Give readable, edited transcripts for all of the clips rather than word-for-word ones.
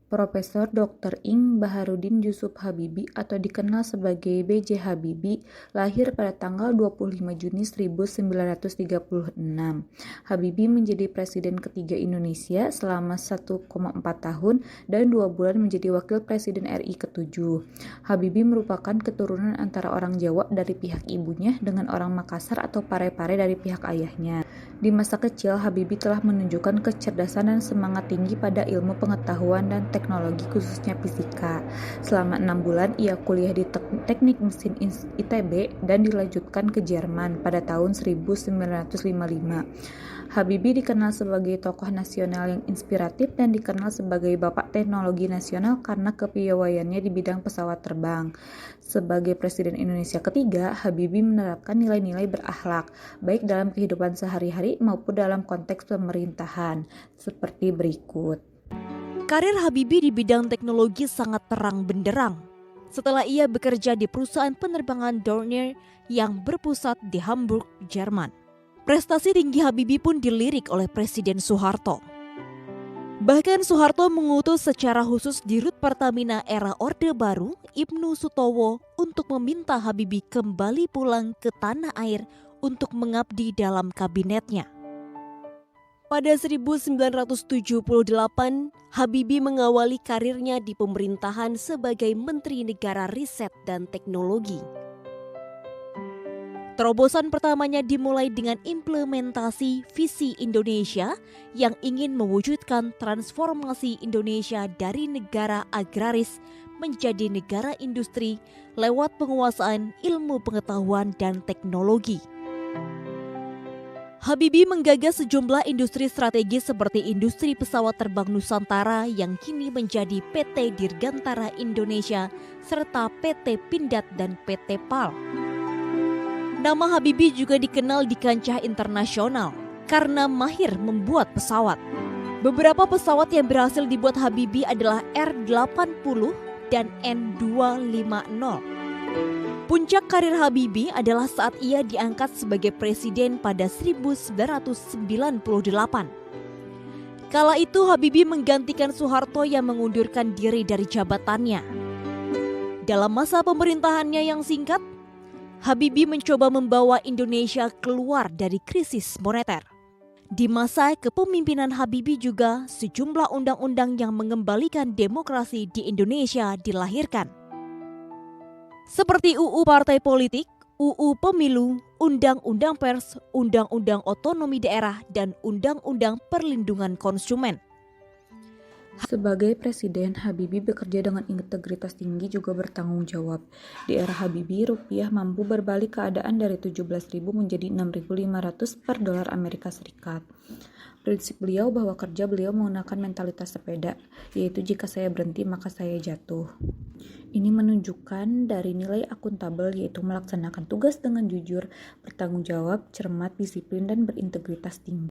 Profesor Dr. Ing Baharudin Yusuf Habibie atau dikenal sebagai B.J. Habibie lahir pada tanggal 25 Juni 1936. Habibie menjadi presiden ketiga Indonesia selama 1,4 tahun dan 2 bulan menjadi wakil presiden RI ke-7. Habibie merupakan keturunan antara orang Jawa dari pihak ibunya dengan orang Makassar atau Pare-Pare dari pihak ayahnya. Di masa kecil, Habibie telah menunjukkan kecerdasan dan semangat tinggi pada ilmu pengetahuan dan teknologi khususnya fisika. Selama 6 bulan, ia kuliah di Teknik Mesin ITB dan dilanjutkan ke Jerman pada tahun 1955. Habibie dikenal sebagai tokoh nasional yang inspiratif dan dikenal sebagai Bapak Teknologi Nasional karena kepiawaiannya di bidang pesawat terbang. Sebagai Presiden Indonesia ketiga, Habibie menerapkan nilai-nilai berakhlak, baik dalam kehidupan sehari-hari maupun dalam konteks pemerintahan, seperti berikut. Karir Habibie di bidang teknologi sangat terang benderang. Setelah ia bekerja di perusahaan penerbangan Dornier yang berpusat di Hamburg, Jerman. Prestasi tinggi Habibie pun dilirik oleh Presiden Soeharto. Bahkan Soeharto mengutus secara khusus di Rut Pertamina era Orde Baru, Ibnu Sutowo, untuk meminta Habibie kembali pulang ke tanah air untuk mengabdi dalam kabinetnya. Pada 1978, Habibie mengawali karirnya di pemerintahan sebagai Menteri Negara Riset dan Teknologi. Terobosan pertamanya dimulai dengan implementasi visi Indonesia yang ingin mewujudkan transformasi Indonesia dari negara agraris menjadi negara industri lewat penguasaan ilmu pengetahuan dan teknologi. Habibie menggagas sejumlah industri strategis seperti industri pesawat terbang Nusantara yang kini menjadi PT Dirgantara Indonesia serta PT Pindad dan PT PAL. Nama Habibie juga dikenal di kancah internasional karena mahir membuat pesawat. Beberapa pesawat yang berhasil dibuat Habibie adalah R-80 dan N-250. Puncak karir Habibie adalah saat ia diangkat sebagai presiden pada 1998. Kala itu Habibie menggantikan Soeharto yang mengundurkan diri dari jabatannya. Dalam masa pemerintahannya yang singkat, Habibie mencoba membawa Indonesia keluar dari krisis moneter. Di masa kepemimpinan Habibie juga sejumlah undang-undang yang mengembalikan demokrasi di Indonesia dilahirkan. Seperti UU Partai Politik, UU Pemilu, Undang-Undang Pers, Undang-Undang Otonomi Daerah, dan Undang-Undang Perlindungan Konsumen. Sebagai presiden, Habibie bekerja dengan integritas tinggi juga bertanggung jawab. Di era Habibie, rupiah mampu berbalik keadaan dari 17.000 menjadi 6.500 per dolar Amerika Serikat. Prinsip beliau bahwa kerja beliau menggunakan mentalitas sepeda, yaitu jika saya berhenti maka saya jatuh. Ini menunjukkan dari nilai akuntabel, yaitu melaksanakan tugas dengan jujur, bertanggung jawab, cermat, disiplin, dan berintegritas tinggi.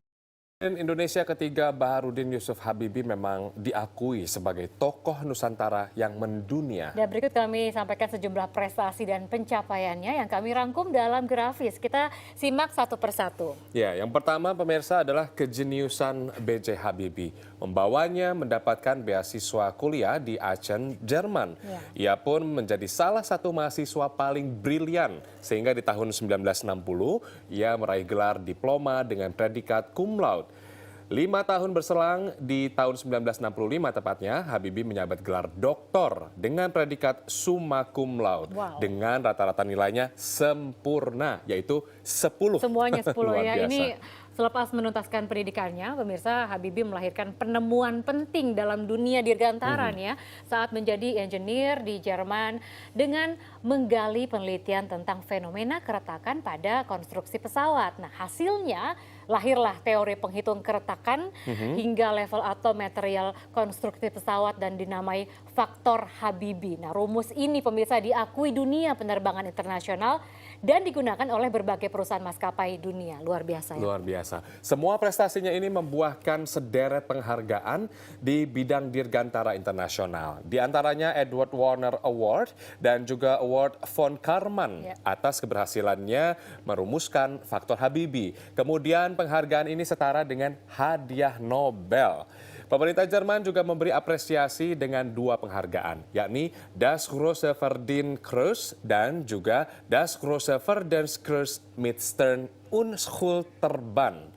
Indonesia ketiga Baharudin Yusuf Habibie memang diakui sebagai tokoh Nusantara yang mendunia. Dan berikut kami sampaikan sejumlah prestasi dan pencapaiannya yang kami rangkum dalam grafis. Kita simak satu persatu. Ya, yang pertama pemirsa adalah kejeniusan B.J. Habibie. Membawanya mendapatkan beasiswa kuliah di Aachen, Jerman. Ya. Ia pun menjadi salah satu mahasiswa paling brilian. Sehingga di tahun 1960 ia meraih gelar diploma dengan predikat cum laude. 5 tahun berselang, di tahun 1965 tepatnya, Habibie menjabat gelar doktor dengan predikat summa cum laude. Wow. Dengan rata-rata nilainya sempurna, yaitu 10. Semuanya 10 ya. Biasa. Ini selepas menuntaskan pendidikannya, pemirsa, Habibie melahirkan penemuan penting dalam dunia dirgantara ya, saat menjadi engineer di Jerman dengan menggali penelitian tentang fenomena keretakan pada konstruksi pesawat. Nah, hasilnya lahirlah teori penghitung keretakan hingga level atom material konstruksi pesawat dan dinamai faktor Habibie. Nah, rumus ini pemirsa diakui dunia penerbangan internasional dan digunakan oleh berbagai perusahaan maskapai dunia. Luar biasa ya. Luar biasa. Semua prestasinya ini membuahkan sederet penghargaan di bidang dirgantara internasional. Di antaranya Edward Warner Award dan juga Award von Karman atas keberhasilannya merumuskan faktor Habibie. Kemudian penghargaan ini setara dengan hadiah Nobel. Pemerintah Jerman juga memberi apresiasi dengan 2 penghargaan, yakni Das Große Verdienstkreuz dan juga Das Große Verdienstkreuz mit Stern und Schulterband.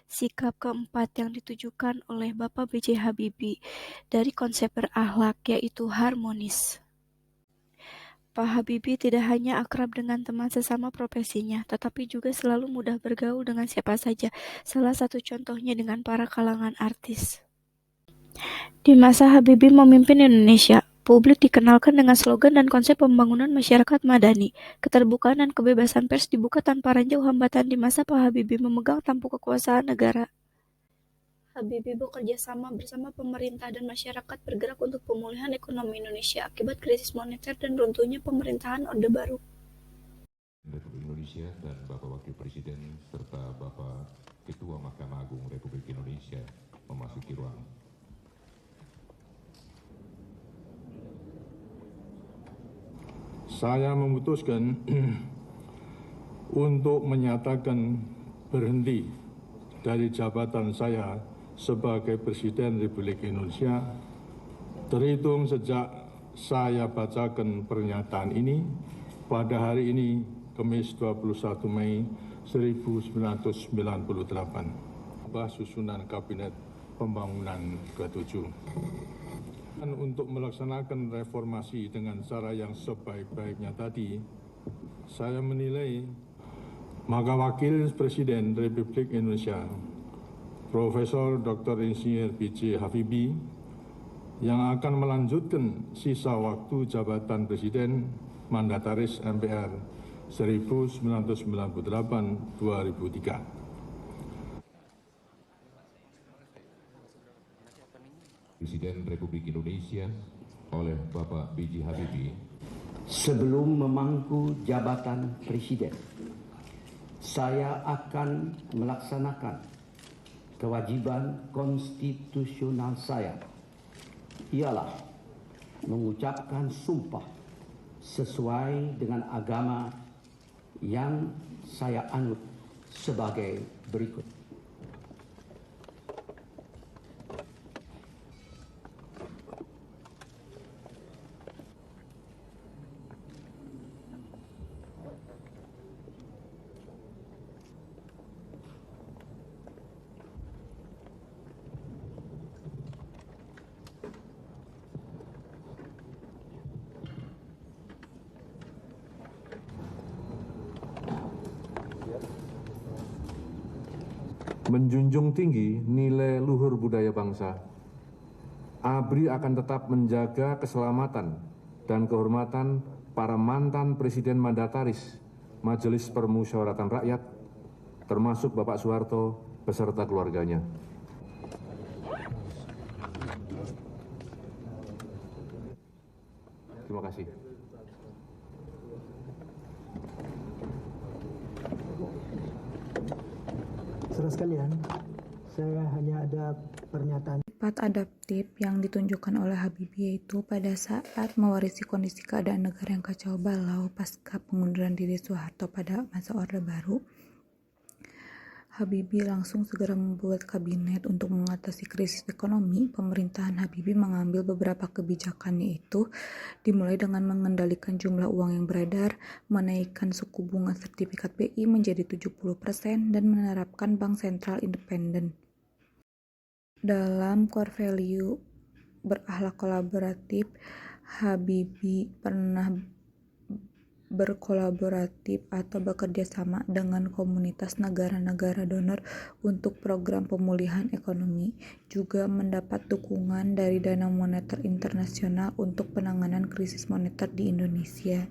Sikap keempat yang ditujukan oleh Bapak B.J. Habibie dari konsep berakhlak yaitu harmonis. Pak Habibie tidak hanya akrab dengan teman sesama profesinya, tetapi juga selalu mudah bergaul dengan siapa saja, salah satu contohnya dengan para kalangan artis. Di masa Habibie memimpin Indonesia, publik dikenalkan dengan slogan dan konsep pembangunan masyarakat madani. Keterbukaan dan kebebasan pers dibuka tanpa ranjau hambatan di masa Pak Habibie memegang tampuk kekuasaan negara. Habibie bekerja sama bersama pemerintah dan masyarakat bergerak untuk pemulihan ekonomi Indonesia akibat krisis moneter dan runtuhnya pemerintahan Orde Baru. Republik Indonesia dan Bapak Wakil Presiden serta Bapak Ketua Mahkamah Agung Republik Indonesia memasuki ruang. Saya memutuskan untuk menyatakan berhenti dari jabatan saya sebagai Presiden Republik Indonesia terhitung sejak saya bacakan pernyataan ini pada hari ini, Kamis 21 Mei 1998, susunan Kabinet Pembangunan ke-7. Untuk melaksanakan reformasi dengan cara yang sebaik-baiknya tadi, saya menilai maka Wakil Presiden Republik Indonesia Profesor Dr. Insinyur B.J. Habibie yang akan melanjutkan sisa waktu jabatan Presiden Mandataris MPR 1998-2003. Presiden Republik Indonesia oleh Bapak B.J. Habibie. Sebelum memangku jabatan Presiden, saya akan melaksanakan kewajiban konstitusional saya, ialah mengucapkan sumpah sesuai dengan agama yang saya anut sebagai berikut. Menjunjung tinggi nilai luhur budaya bangsa, ABRI akan tetap menjaga keselamatan dan kehormatan para mantan Presiden Mandataris Majelis Permusyawaratan Rakyat, termasuk Bapak Soeharto beserta keluarganya. Terima kasih. Saudara sekalian, saya hanya ada pernyataan. Sifat adaptif yang ditunjukkan oleh Habibie yaitu pada saat mewarisi kondisi keadaan negara yang kacau balau pasca pengunduran diri Soeharto pada masa Orde Baru, Habibie langsung segera membuat kabinet untuk mengatasi krisis ekonomi. Pemerintahan Habibie mengambil beberapa kebijakan, yaitu dimulai dengan mengendalikan jumlah uang yang beredar, menaikkan suku bunga sertifikat BI menjadi 70%, dan menerapkan bank sentral independen. Dalam core value berakhlak kolaboratif, Habibie pernah berkolaboratif atau bekerja sama dengan komunitas negara-negara donor untuk program pemulihan ekonomi, juga mendapat dukungan dari Dana Moneter Internasional untuk penanganan krisis moneter di Indonesia.